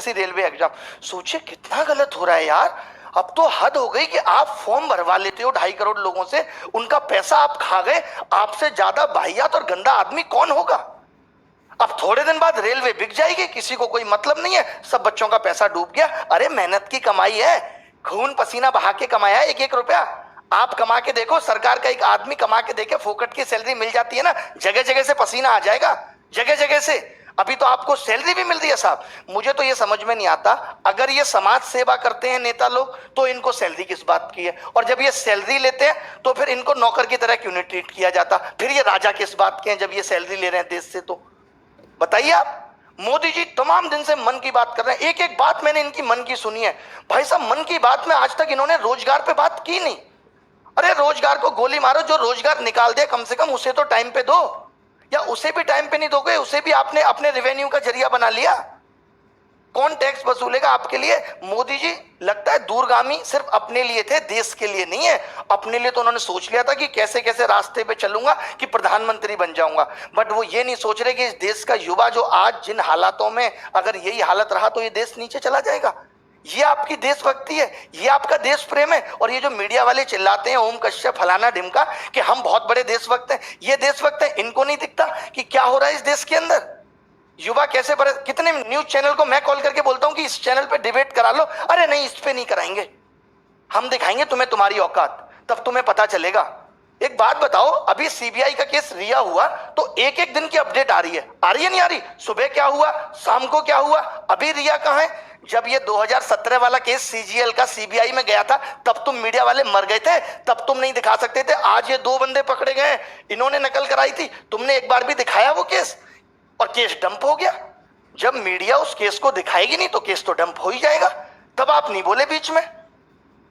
Railway exam. सोचिए कितना गलत हो रहा है यार। अब तो हद हो गई कि आप फॉर्म भरवा लेते हो 2.5 करोड़ लोगों से, उनका पैसा आप खा गए। आपसे ज्यादा वाहियात और गंदा आदमी कौन होगा। अब थोड़े दिन बाद रेलवे बिक जाएगी, किसी को कोई मतलब नहीं है, सब बच्चों का पैसा डूब गया। अरे मेहनत की कमाई है, खून पसीना बहा के कमाया है एक एक रुपया। आप कमा के देखो, सरकार का एक आदमी कमा के देखे, फोकट की सैलरी मिल जाती है ना, जगह जगह से पसीना आ जाएगा, जगह जगह से। अभी तो आपको सैलरी भी मिल रही है साहब। मुझे तो ये समझ में नहीं आता, अगर ये समाज सेवा करते हैं नेता लोग तो इनको सैलरी किस बात की है, और जब ये सैलरी लेते हैं तो फिर इनको नौकर की तरह क्यों नहीं ट्रीट किया जाता। फिर ये राजा किस बात के हैं जब ये सैलरी ले रहे हैं देश से। तो बताइए आप। मोदी जी तमाम दिन से मन की बात कर रहे हैं, एक एक बात मैंने इनकी मन की सुनी है। भाई साहब, मन की बात में आज तक इन्होंने रोजगार पे बात की नहीं। अरे रोजगार को गोली मारो, जो रोजगार निकाल दे कम से कम उसे तो टाइम पे दो, या उसे भी टाइम पे नहीं दोगे, उसे भी आपने अपने रेवेन्यू का जरिया बना लिया। कौन टैक्स वसूलेगा आपके लिए। मोदी जी लगता है दूरगामी सिर्फ अपने लिए थे, देश के लिए नहीं है। अपने लिए तो उन्होंने सोच लिया था कि कैसे कैसे रास्ते पे चलूंगा कि प्रधानमंत्री बन जाऊंगा, बट वो ये नहीं सोच रहे कि इस देश का युवा जो आज जिन हालातों में, अगर यही हालत रहा तो ये देश नीचे चला जाएगा। ये आपकी देशभक्ति है, ये आपका देश प्रेम है। और ये जो मीडिया वाले चिल्लाते हैं ओम कश्यप फलाना ढिमका कि हम बहुत बड़े देशभक्त हैं, ये देशभक्त हैं, इनको नहीं दिखता कि क्या हो रहा है इस देश के अंदर। युवा कैसे बड़े, कितने न्यूज चैनल को मैं कॉल करके बोलता हूं कि इस चैनल पे डिबेट करा लो, अरे नहीं इस पे नहीं कराएंगे, हम दिखाएंगे तुम्हें तुम्हारी औकात, तब तुम्हें पता चलेगा। एक बात बताओ, अभी सीबीआई का केस रिया हुआ तो एक एक दिन की अपडेट आ रही है नहीं आ रही। सुबह क्या हुआ, शाम को क्या हुआ, अभी रिया कहां है। जब ये 2017 वाला केस सीजीएल का सीबीआई में गया था तब तुम मीडिया वाले मर गए थे, तब तुम नहीं दिखा सकते थे। आज ये 2 बंदे पकड़े गए, इन्होंने नकल कराई थी, तुमने एक बार भी दिखाया वो केस, और केस डंप हो गया। जब मीडिया उस केस को दिखाएगी नहीं तो केस तो डंप हो ही जाएगा। तब आप नहीं बोले बीच में।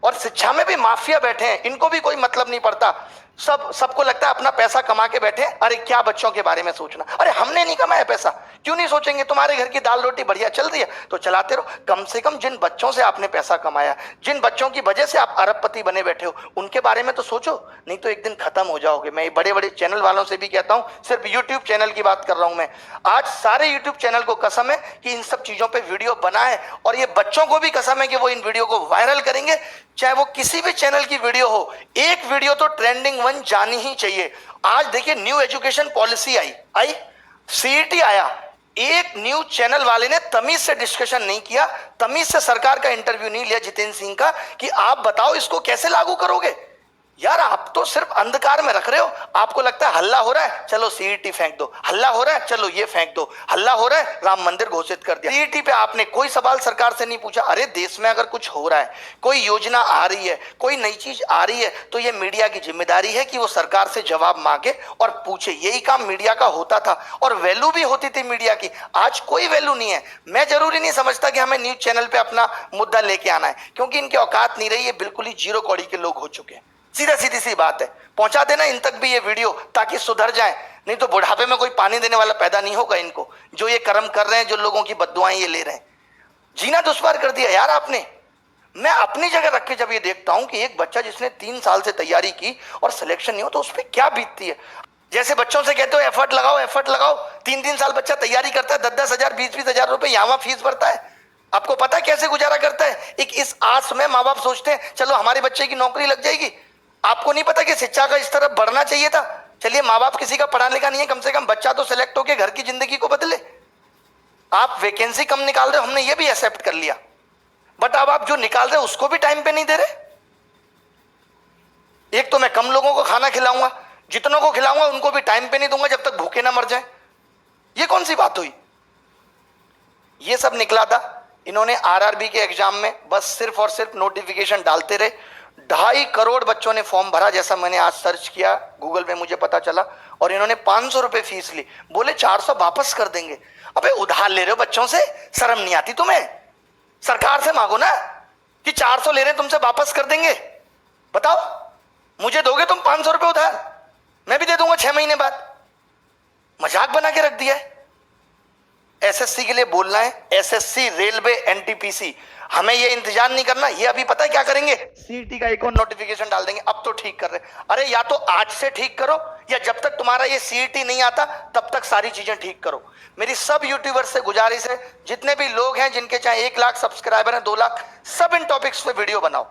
और शिक्षा में भी माफिया बैठे हैं, इनको भी कोई मतलब नहीं पड़ता। सबको लगता है अपना पैसा कमा के बैठे। अरे क्या बच्चों के बारे में सोचना, अरे हमने नहीं कमाया पैसा, क्यों नहीं सोचेंगे। तुम्हारे घर की दाल रोटी बढ़िया चल रही है तो चलाते रहो। कम से कम जिन बच्चों से आपने पैसा कमाया, जिन बच्चों की वजह से आप अरबपति बने बैठे हो, उनके बारे में तो सोचो, नहीं तो एक दिन खत्म हो जाओगे। मैं बड़े बड़े चैनल वालों से भी कहता हूं, सिर्फ यूट्यूब चैनल की बात कर रहा हूं मैं। आज सारे यूट्यूब चैनल को कसम है कि इन सब चीजों पर वीडियो बनाए, और ये बच्चों को भी कसम है कि वो इन वीडियो को वायरल करेंगे, चाहे वो किसी भी चैनल की वीडियो हो। एक वीडियो तो ट्रेंडिंग 1 जानी ही चाहिए। आज देखिए न्यू एजुकेशन पॉलिसी आई सीईटी आया, एक न्यूज चैनल वाले ने तमीज से डिस्कशन नहीं किया, तमीज से सरकार का इंटरव्यू नहीं लिया जितेंद्र सिंह का, कि आप बताओ इसको कैसे लागू करोगे। यार आप तो सिर्फ अंधकार में रख रहे हो। आपको लगता है हल्ला हो रहा है, चलो सीईटी फेंक दो, हल्ला हो रहा है चलो ये फेंक दो, हल्ला हो रहा है राम मंदिर घोषित कर दिया। सीईटी पे आपने कोई सवाल सरकार से नहीं पूछा। अरे देश में अगर कुछ हो रहा है, कोई योजना आ रही है, कोई नई चीज आ रही है, तो ये मीडिया की जिम्मेदारी है कि वो सरकार से जवाब मांगे और पूछे। यही काम मीडिया का होता था और वैल्यू भी होती थी मीडिया की। आज कोई वैल्यू नहीं है। मैं जरूरी नहीं समझता कि हमें न्यूज चैनल पे अपना मुद्दा लेके आना है, क्योंकि इनकी औकात नहीं रही है, बिल्कुल ही जीरो कौड़ी के लोग हो चुके हैं। सीधी सी बात है, पहुंचा देना इन तक भी ये वीडियो ताकि सुधर जाए, नहीं तो बुढ़ापे में कोई पानी देने वाला पैदा नहीं होगा इनको, जो ये कर्म कर रहे हैं, जो लोगों की बद्दुआएं ये ले रहे हैं। जीना दुश्वार कर दिया यार आपने। मैं अपनी जगह रख के जब ये देखता हूं कि एक बच्चा जिसने 3 साल से तैयारी की और सिलेक्शन नहीं हो, तो उस पर क्या बीतती है। जैसे बच्चों से कहते हो एफर्ट लगाओ एफर्ट लगाओ, 3 साल बच्चा तैयारी करता है, 10 हजार 20 हजार रुपए यहाँ फीस भरता है। आपको पता है कैसे गुजारा करता है। एक इस आस में माँ बाप सोचते हैं चलो हमारे बच्चे की नौकरी लग जाएगी। आपको नहीं पता कि शिक्षा का इस तरफ बढ़ना चाहिए था। चलिए माँ बाप किसी का पढ़ा लिखा नहीं है, कम से कम बच्चा तो सिलेक्ट होकर घर की जिंदगी को बदले। आप वैकेंसी कम निकाल रहे हो, हमने ये भी एक्सेप्ट कर लिया, बट अब आप जो निकाल रहे हो उसको भी टाइम पे नहीं दे रहे। एक तो मैं कम लोगों को खाना खिलाऊंगा, जितनों को खिलाऊंगा उनको भी टाइम पे नहीं दूंगा जब तक भूखे ना मर जाए। ये कौन सी बात हुई। ये सब निकला था। इन्होंने आरआरबी के एग्जाम में बस सिर्फ और सिर्फ नोटिफिकेशन डालते रहे। 2.5 करोड़ बच्चों ने फॉर्म भरा, जैसा मैंने आज सर्च किया गूगल में मुझे पता चला, और इन्होंने 500 रुपए फीस ली। बोले 400 वापस कर देंगे। अबे उधार ले रहे हो बच्चों से, शर्म नहीं आती तुम्हें। सरकार से मांगो ना कि 400 ले रहे तुमसे वापस कर देंगे। बताओ मुझे दोगे तुम 500 रुपए उधार, मैं भी दे दूंगा 6 महीने बाद। मजाक बना के रख दिया है। एसएससी के लिए बोलना है, एसएससी रेलवे एनटीपीसी, हमें ये इंतजार नहीं करना। ये अभी पता है क्या करेंगे, सीईटी का एक और नोटिफिकेशन डाल देंगे। अब तो ठीक कर रहे, अरे या तो आज से ठीक करो या जब तक तुम्हारा ये सीईटी नहीं आता तब तक सारी चीजें ठीक करो। मेरी सब यूट्यूबर्स से गुजारिश है, जितने भी लोग हैं जिनके चाहे 1 लाख सब्सक्राइबर हैं, 2 लाख, सब इन टॉपिक्स पे वीडियो बनाओ।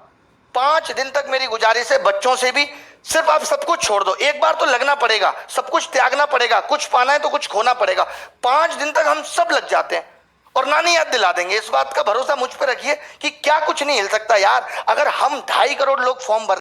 5 दिन तक मेरी गुजारिश है, बच्चों से भी, सिर्फ आप सब कुछ छोड़ दो। एक बार तो लगना पड़ेगा, सब कुछ त्यागना पड़ेगा, कुछ पाना है तो कुछ खोना पड़ेगा। 5 दिन तक हम सब लग जाते हैं और नानी याद दिला देंगे। इस बात का भरोसा मुझ पर रखिए कि क्या कुछ नहीं हिल सकता यार। अगर हम 2.5 करोड़ लोग फॉर्म भर